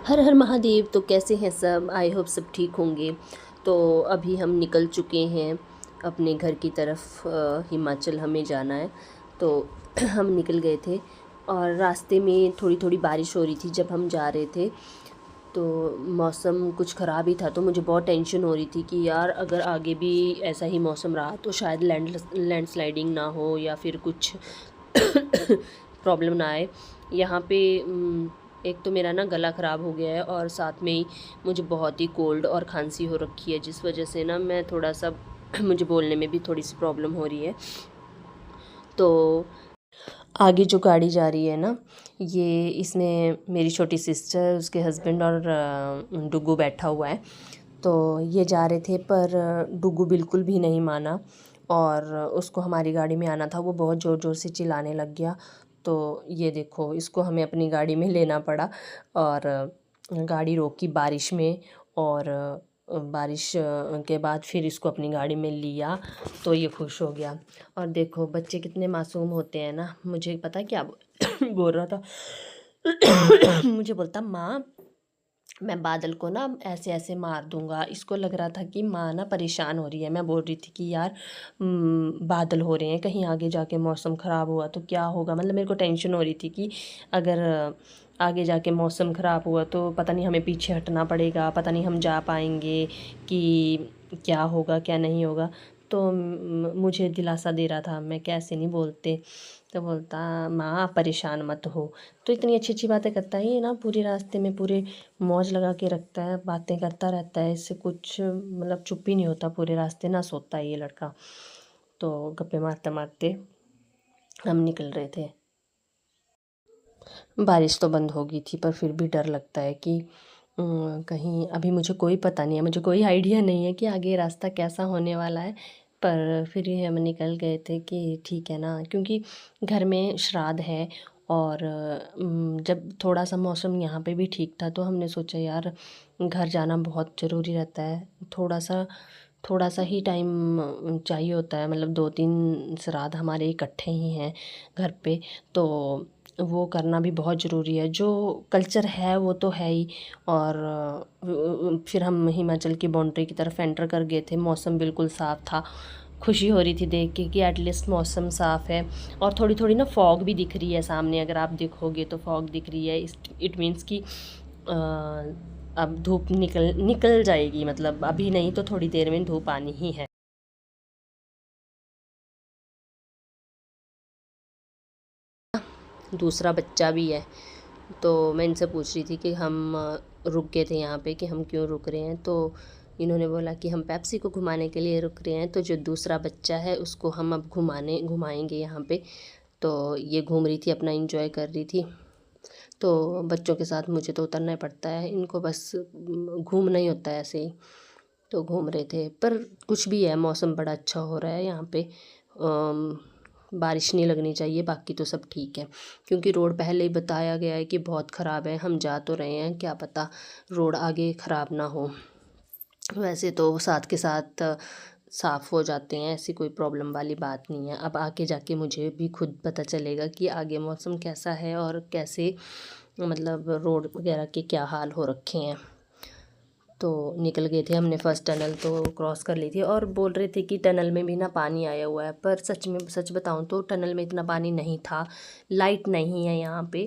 हर हर महादेव। तो कैसे हैं सब? आई होप सब ठीक होंगे। तो अभी हम निकल चुके हैं अपने घर की तरफ। हिमाचल हमें जाना है। तो हम निकल गए थे और रास्ते में थोड़ी थोड़ी बारिश हो रही थी जब हम जा रहे थे। तो मौसम कुछ ख़राब ही था, तो मुझे बहुत टेंशन हो रही थी कि यार अगर आगे भी ऐसा ही मौसम रहा तो शायद लैंडस्लाइडिंग ना हो या फिर कुछ प्रॉब्लम ना आए यहाँ पे। एक तो मेरा ना गला ख़राब हो गया है और साथ में ही मुझे बहुत ही कोल्ड और खांसी हो रखी है, जिस वजह से ना मैं थोड़ा सा मुझे बोलने में भी थोड़ी सी प्रॉब्लम हो रही है। तो आगे जो गाड़ी जा रही है ना, ये इसमें मेरी छोटी सिस्टर, उसके हस्बैंड और डुगू बैठा हुआ है। तो ये जा रहे थे पर डुगू बिल्कुल भी नहीं माना और उसको हमारी गाड़ी में आना था। वो बहुत ज़ोर ज़ोर से चिल्लाने लग गया। तो ये देखो, इसको हमें अपनी गाड़ी में लेना पड़ा और गाड़ी रोकी बारिश में। और बारिश के बाद फिर इसको अपनी गाड़ी में लिया तो ये खुश हो गया। और देखो बच्चे कितने मासूम होते हैं ना। मुझे पता क्या बोल रहा था मुझे बोलता, माँ मैं बादल को ना ऐसे ऐसे मार दूंगा। इसको लग रहा था कि माँ ना परेशान हो रही है। मैं बोल रही थी कि यार बादल हो रहे हैं, कहीं आगे जाके मौसम ख़राब हुआ तो क्या होगा। मतलब मेरे को टेंशन हो रही थी कि अगर आगे जाके मौसम ख़राब हुआ तो पता नहीं हमें पीछे हटना पड़ेगा, पता नहीं हम जा पाएंगे कि क्या होगा क्या नहीं होगा। तो मुझे दिलासा दे रहा था, मैं कैसे नहीं बोलते। तो बोलता, माँ आप परेशान मत हो। तो इतनी अच्छी अच्छी बातें करता है ये ना, पूरे रास्ते में पूरे मौज लगा के रखता है, बातें करता रहता है। इससे कुछ मतलब चुप ही नहीं होता पूरे रास्ते, ना सोता है ये लड़का। तो गप्पे मारते मारते हम निकल रहे थे। बारिश तो बंद हो गई थी पर फिर भी डर लगता है कि कहीं, अभी मुझे कोई पता नहीं है, मुझे कोई आइडिया नहीं है कि आगे रास्ता कैसा होने वाला है। पर फिर ही हम निकल गए थे कि ठीक है ना, क्योंकि घर में श्राद्ध है। और जब थोड़ा सा मौसम यहाँ पे भी ठीक था तो हमने सोचा यार घर जाना बहुत ज़रूरी रहता है। थोड़ा सा ही टाइम चाहिए होता है, मतलब 2-3 श्राद्ध हमारे इकट्ठे ही हैं घर पे। तो वो करना भी बहुत ज़रूरी है, जो कल्चर है वो तो है ही। और फिर हम हिमाचल की बाउंड्री की तरफ एंटर कर गए थे। मौसम बिल्कुल साफ़ था, खुशी हो रही थी देख के कि एटलीस्ट मौसम साफ़ है। और थोड़ी थोड़ी ना फॉग भी दिख रही है सामने, अगर आप देखोगे तो फॉग दिख रही है। इट मीन्स कि अब धूप निकल निकल जाएगी, मतलब अभी नहीं तो थोड़ी देर में धूप आनी ही है। दूसरा बच्चा भी है। तो मैं इनसे पूछ रही थी कि हम रुक गए थे यहाँ पे कि हम क्यों रुक रहे हैं। तो इन्होंने बोला कि हम पेप्सी को घुमाने के लिए रुक रहे हैं, तो जो दूसरा बच्चा है उसको हम अब घुमाएंगे यहाँ पे। तो ये घूम रही थी, अपना एंजॉय कर रही थी। तो बच्चों के साथ मुझे तो उतरना ही पड़ता है, इनको बस घूमना ही होता है ऐसे ही। तो घूम रहे थे, पर कुछ भी है मौसम बड़ा अच्छा हो रहा है यहाँ पे। बारिश नहीं लगनी चाहिए, बाकी तो सब ठीक है। क्योंकि रोड पहले ही बताया गया है कि बहुत ख़राब है। हम जा तो रहे हैं, क्या पता रोड आगे ख़राब ना हो। वैसे तो साथ के साथ साफ़ हो जाते हैं, ऐसी कोई प्रॉब्लम वाली बात नहीं है। अब आगे जाके मुझे भी खुद पता चलेगा कि आगे मौसम कैसा है और कैसे, मतलब रोड वगैरह के क्या हाल हो रखे हैं। तो निकल गए थे हमने, फर्स्ट टनल तो क्रॉस कर ली थी। और बोल रहे थे कि टनल में भी ना पानी आया हुआ है, पर सच बताऊं तो टनल में इतना पानी नहीं था। लाइट नहीं है यहाँ पे।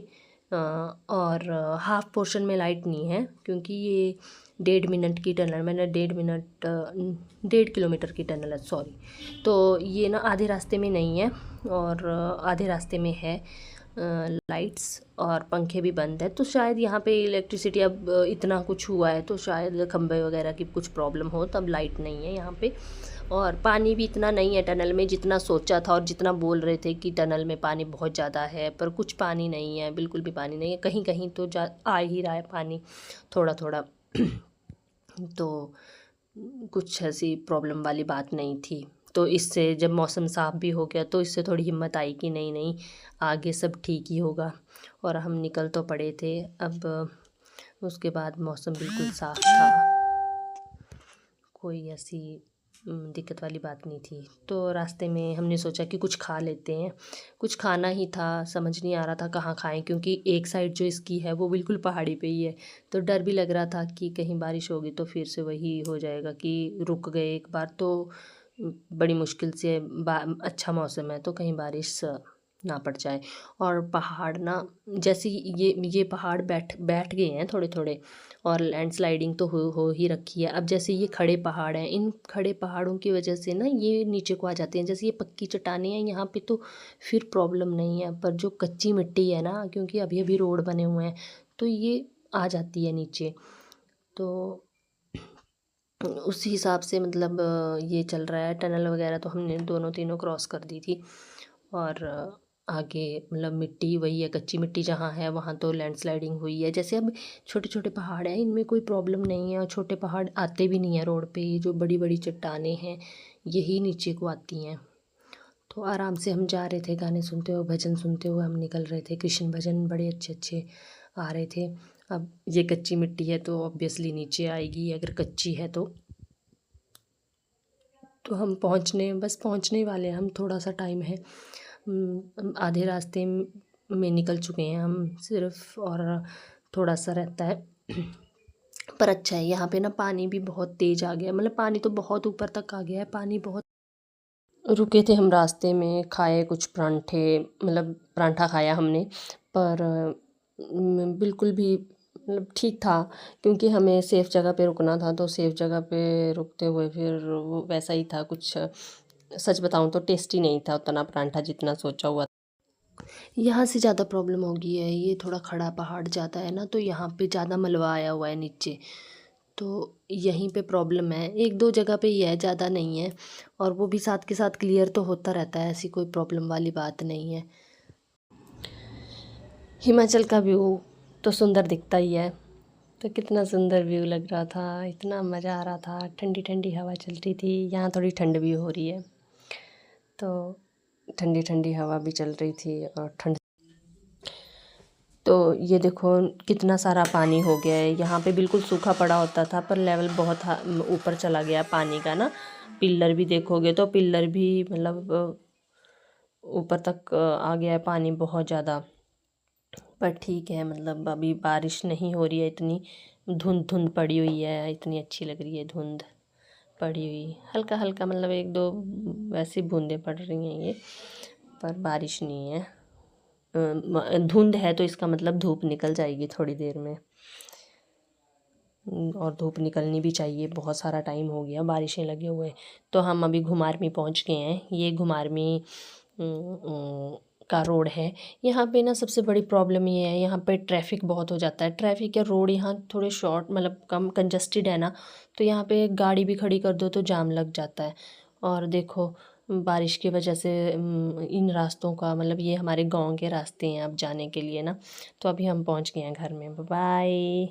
और हाफ पोर्शन में लाइट नहीं है, क्योंकि ये 1.5 मिनट की टनल, मैंने 1.5 किलोमीटर की टनल है, सॉरी। तो ये ना आधे रास्ते में नहीं है और आधे रास्ते में है। लाइट्स और पंखे भी बंद है, तो शायद यहाँ पे इलेक्ट्रिसिटी अब इतना कुछ हुआ है तो शायद खंभे वगैरह की कुछ प्रॉब्लम हो, तब लाइट नहीं है यहाँ पे। और पानी भी इतना नहीं है टनल में जितना सोचा था और जितना बोल रहे थे कि टनल में पानी बहुत ज़्यादा है, पर कुछ पानी नहीं है, बिल्कुल भी पानी नहीं है। कहीं कहीं तो आ ही रहा है पानी थोड़ा थोड़ा। तो कुछ ऐसी प्रॉब्लम वाली बात नहीं थी। तो इससे जब मौसम साफ़ भी हो गया तो इससे थोड़ी हिम्मत आई कि नहीं नहीं आगे सब ठीक ही होगा। और हम निकल तो पड़े थे। अब उसके बाद मौसम बिल्कुल साफ़ था, कोई ऐसी दिक्कत वाली बात नहीं थी। तो रास्ते में हमने सोचा कि कुछ खा लेते हैं, कुछ खाना ही था, समझ नहीं आ रहा था कहाँ खाएं, क्योंकि एक साइड जो इसकी है वो बिल्कुल पहाड़ी पे ही है। तो डर भी लग रहा था कि कहीं बारिश होगी तो फिर से वही हो जाएगा कि रुक गए एक बार तो बड़ी मुश्किल से अच्छा मौसम है तो कहीं बारिश ना पड़ जाए। और पहाड़ ना, जैसे ये पहाड़ बैठ बैठ गए हैं थोड़े थोड़े, और लैंडस्लाइडिंग तो हो ही रखी है। अब जैसे ये खड़े पहाड़ हैं, इन खड़े पहाड़ों की वजह से ना ये नीचे को आ जाते हैं। जैसे ये पक्की चट्टानें हैं यहाँ पे तो फिर प्रॉब्लम नहीं है, पर जो कच्ची मिट्टी है ना, क्योंकि अभी अभी रोड बने हुए हैं तो ये आ जाती है नीचे। तो उस हिसाब से मतलब ये चल रहा है। टनल वगैरह तो हमने दोनों तीनों क्रॉस कर दी थी। और आगे मतलब मिट्टी वही है, कच्ची मिट्टी जहाँ है वहाँ तो लैंडस्लाइडिंग हुई है। जैसे अब छोटे छोटे पहाड़ हैं, इनमें कोई प्रॉब्लम नहीं है, और छोटे पहाड़ आते भी नहीं है रोड पे। ये जो बड़ी बड़ी चट्टानें हैं यही नीचे को आती हैं। तो आराम से हम जा रहे थे, गाने सुनते हुए, भजन सुनते हुए हम निकल रहे थे। कृष्ण भजन बड़े अच्छे अच्छे आ रहे थे। अब ये कच्ची मिट्टी है तो ऑब्वियसली नीचे आएगी, अगर कच्ची है तो हम पहुंचने ही वाले हैं। हम थोड़ा सा टाइम है, आधे रास्ते में निकल चुके हैं हम सिर्फ, और थोड़ा सा रहता है। पर अच्छा है यहाँ पे ना, पानी भी बहुत तेज़ आ गया, मतलब पानी तो बहुत ऊपर तक आ गया है, पानी बहुत। रुके थे हम रास्ते में, खाए कुछ परांठे, मतलब परांठा खाया हमने, पर बिल्कुल भी मतलब ठीक था, क्योंकि हमें सेफ़ जगह पे रुकना था। तो सेफ़ जगह पे रुकते हुए फिर वो वैसा ही था कुछ। सच बताऊँ तो टेस्टी नहीं था उतना परांठा जितना सोचा हुआ। यहाँ से ज़्यादा प्रॉब्लम हो गई है, ये थोड़ा खड़ा पहाड़ ज़्यादा है ना, तो यहाँ पे ज़्यादा मलबा आया हुआ है नीचे। तो यहीं पे प्रॉब्लम है, एक दो जगह पे ही है, ज़्यादा नहीं है। और वो भी साथ के साथ क्लियर तो होता रहता है, ऐसी कोई प्रॉब्लम वाली बात नहीं है। हिमाचल का व्यू तो सुंदर दिखता ही है। तो कितना सुंदर व्यू लग रहा था, इतना मज़ा आ रहा था, ठंडी ठंडी हवा चल रही थी। यहाँ थोड़ी ठंड भी हो रही है, तो ठंडी ठंडी हवा भी चल रही थी और ठंड। तो ये देखो कितना सारा पानी हो गया है यहाँ पे, बिल्कुल सूखा पड़ा होता था पर लेवल बहुत ऊपर चला गया पानी का ना। पिल्लर भी देखोगे तो पिल्लर भी मतलब ऊपर तक आ गया है पानी बहुत ज़्यादा। पर ठीक है, मतलब अभी बारिश नहीं हो रही है इतनी, धुंध धुंध पड़ी हुई है, इतनी अच्छी लग रही है धुंध पड़ी हुई, हल्का हल्का मतलब एक दो वैसी बूंदें पड़ रही हैं ये, पर बारिश नहीं है। धुंध है तो इसका मतलब धूप निकल जाएगी थोड़ी देर में, और धूप निकलनी भी चाहिए, बहुत सारा टाइम हो गया बारिशें लगे हुए। तो हम अभी घुमारवीं पहुंच गए हैं, ये घुमारवीं का रोड है। यहाँ पे ना सबसे बड़ी प्रॉब्लम ये है, यहाँ पे ट्रैफिक बहुत हो जाता है। ट्रैफिक या रोड यहाँ थोड़े शॉर्ट मतलब कम कंजस्टेड है ना, तो यहाँ पे गाड़ी भी खड़ी कर दो तो जाम लग जाता है। और देखो बारिश की वजह से इन रास्तों का मतलब, ये हमारे गांव के रास्ते हैं अब जाने के लिए ना। तो अभी हम पहुँच गए हैं घर में, बाय।